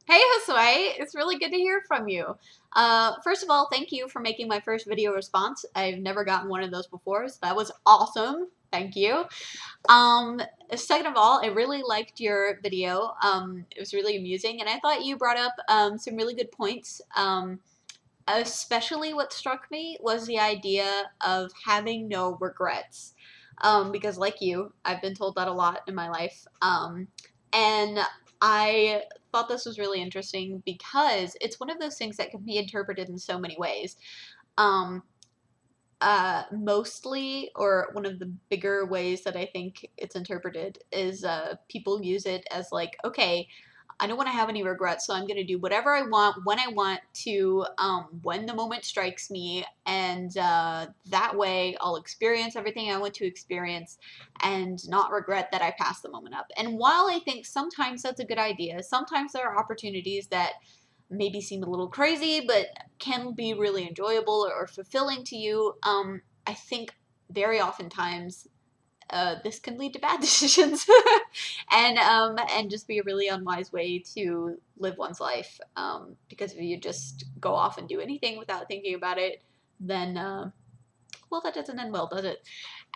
Hey Josue, it's really good to hear from you. First of all, thank you for making my first video response. I've never gotten one of those before, so that was awesome. Thank you. Um, Second of all, I really liked your video. It was really amusing, and I thought you brought up some really good points. Especially what struck me was the idea of having no regrets. Because like you, I've been told that a lot in my life. And I thought this was really interesting because it's one of those things that can be interpreted in so many ways. Um, Mostly, or one of the bigger ways that I think it's interpreted is people use it as like, okay, I don't want to have any regrets, so I'm going to do whatever I want when I want to, when the moment strikes me, and that way I'll experience everything I want to experience and not regret that I passed the moment up. And while I think sometimes that's a good idea, sometimes there are opportunities that maybe seem a little crazy, but can be really enjoyable or fulfilling to you. I think very oftentimes this can lead to bad decisions, and just be a really unwise way to live one's life. Because if you just go off and do anything without thinking about it, then well, that doesn't end well, does it?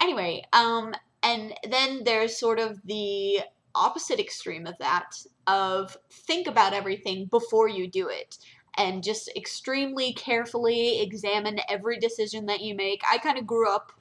Anyway, and then there's sort of the opposite extreme of that, of think about everything before you do it and just extremely carefully examine every decision that you make. I kind of grew up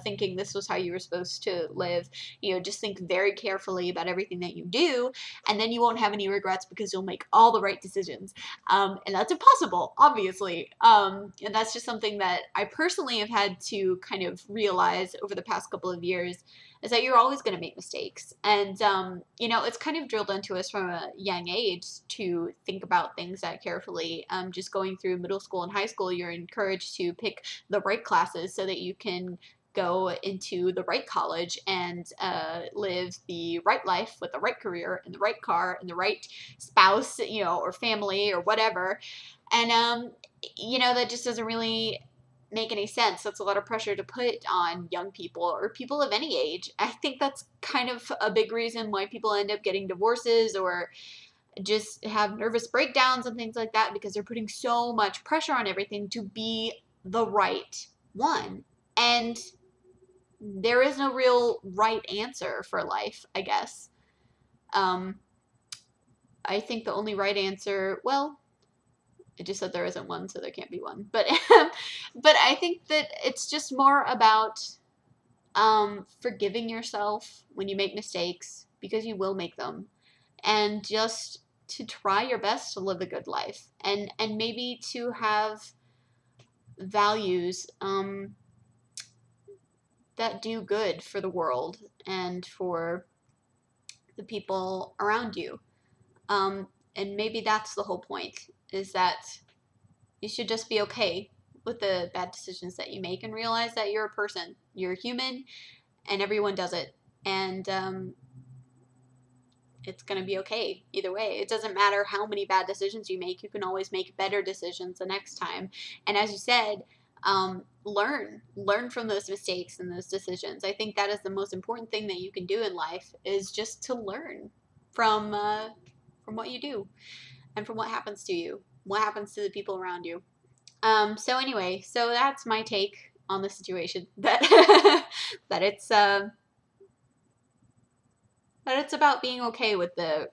thinking this was how you were supposed to live. You know, just think very carefully about everything that you do, and then you won't have any regrets because you'll make all the right decisions. And that's impossible, obviously. And that's just something that I personally have had to kind of realize over the past couple of years, is that you're always going to make mistakes. And, it's kind of drilled into us from a young age to think about things that carefully. Just going through middle school and high school, you're encouraged to pick the right classes so that you can go into the right college and live the right life with the right career and the right car and the right spouse, or family or whatever. And, that just doesn't really make any sense. That's a lot of pressure to put on young people or people of any age. I think that's kind of a big reason why people end up getting divorces or just have nervous breakdowns and things like that, because they're putting so much pressure on everything to be the right one. And there is no real right answer for life, I guess. Um, I think the only right answer, well, it just said there isn't one, so there can't be one. But but I think that it's just more about forgiving yourself when you make mistakes, because you will make them, and just to try your best to live a good life, and maybe to have values that do good for the world and for the people around you. Um, and maybe that's the whole point, is that you should just be okay with the bad decisions that you make and realize that you're a person, you're human, and everyone does it. And it's going to be okay either way. It doesn't matter how many bad decisions you make. You can always make better decisions the next time. And as you said, learn from those mistakes and those decisions. I think that is the most important thing that you can do in life, is just to learn from what you do and from what happens to you, what happens to the people around you. So anyway, so that's my take on the situation, that that it's about being okay with the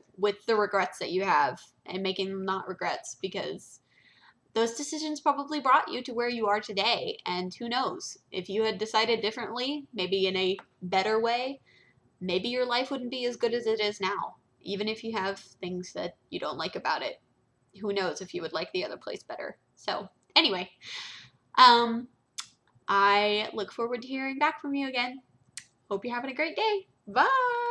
regrets that you have and making them not regrets, because those decisions probably brought you to where you are today. And who knows, if you had decided differently, maybe in a better way, maybe your life wouldn't be as good as it is now, even if you have things that you don't like about it. Who knows if you would like the other place better. So anyway, I look forward to hearing back from you again. Hope you're having a great day. Bye.